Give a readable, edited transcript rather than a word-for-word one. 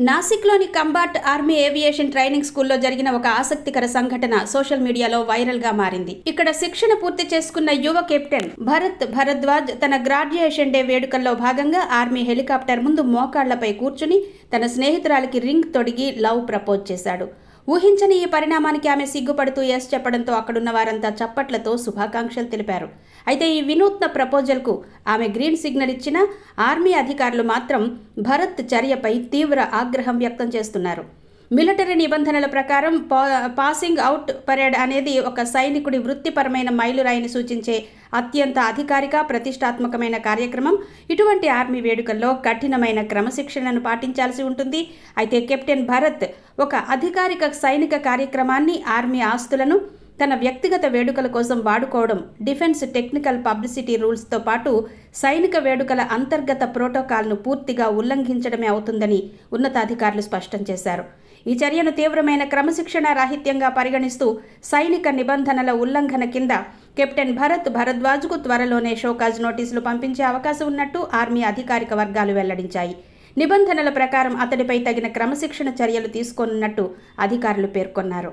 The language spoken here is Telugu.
నాసిక్లోని కంబాట్ ఆర్మీ ఏవియేషన్ ట్రైనింగ్ స్కూల్లో జరిగిన ఒక ఆసక్తికర సంఘటన సోషల్ మీడియాలో వైరల్ గా మారింది. ఇక్కడ శిక్షణ పూర్తి చేసుకున్న యువ కెప్టెన్ భరత్ భరద్వాజ్ తన గ్రాడ్యుయేషన్ డే వేడుకల్లో భాగంగా ఆర్మీ హెలికాప్టర్ ముందు మోకాళ్లపై కూర్చుని తన స్నేహితురాలికి రింగ్ తొడిగి లవ్ ప్రపోజ్ చేశాడు. ఊహించని ఈ పరిణామానికి ఆమె సిగ్గుపడుతూ ఎస్ చెప్పడంతో అక్కడున్న వారంతా చప్పట్లతో శుభాకాంక్షలు తెలిపారు. అయితే ఈ వినూత్న ప్రపోజల్కు ఆమె గ్రీన్ సిగ్నల్ ఇచ్చినా ఆర్మీ అధికారులు మాత్రం భరత్ చర్యపై తీవ్ర ఆగ్రహం వ్యక్తం చేస్తున్నారు. మిలిటరీ నిబంధనల ప్రకారం పాసింగ్ అవుట్ పరేడ్ అనేది ఒక సైనికుడి వృత్తిపరమైన మైలురాయిని సూచించే అత్యంత అధికారిక ప్రతిష్టాత్మకమైన కార్యక్రమం. ఇటువంటి ఆర్మీ వేడుకల్లో కఠినమైన క్రమశిక్షణను పాటించాల్సి ఉంటుంది. అయితే కెప్టెన్ భరత్ ఒక అధికారిక సైనిక కార్యక్రమాన్ని, ఆర్మీ ఆస్తులను తన వ్యక్తిగత వేడుకల కోసం వాడుకోవడం డిఫెన్స్ టెక్నికల్ పబ్లిసిటీ రూల్స్తో పాటు సైనిక వేడుకల అంతర్గత ప్రోటోకాల్ను పూర్తిగా ఉల్లంఘించడమే అవుతుందని ఉన్నతాధికారులు స్పష్టం చేశారు. ఈ చర్యను తీవ్రమైన క్రమశిక్షణ రాహిత్యంగా పరిగణిస్తూ సైనిక నిబంధనల ఉల్లంఘన కింద కెప్టెన్ భరత్ భరద్వాజ్కు త్వరలోనే షోకాజ్ నోటీసులు పంపించే అవకాశం ఉన్నట్టు ఆర్మీ అధికారిక వర్గాలు వెల్లడించాయి. నిబంధనల ప్రకారం అతడిపై తగిన క్రమశిక్షణ చర్యలు తీసుకోనున్నట్టు అధికారులు పేర్కొన్నారు.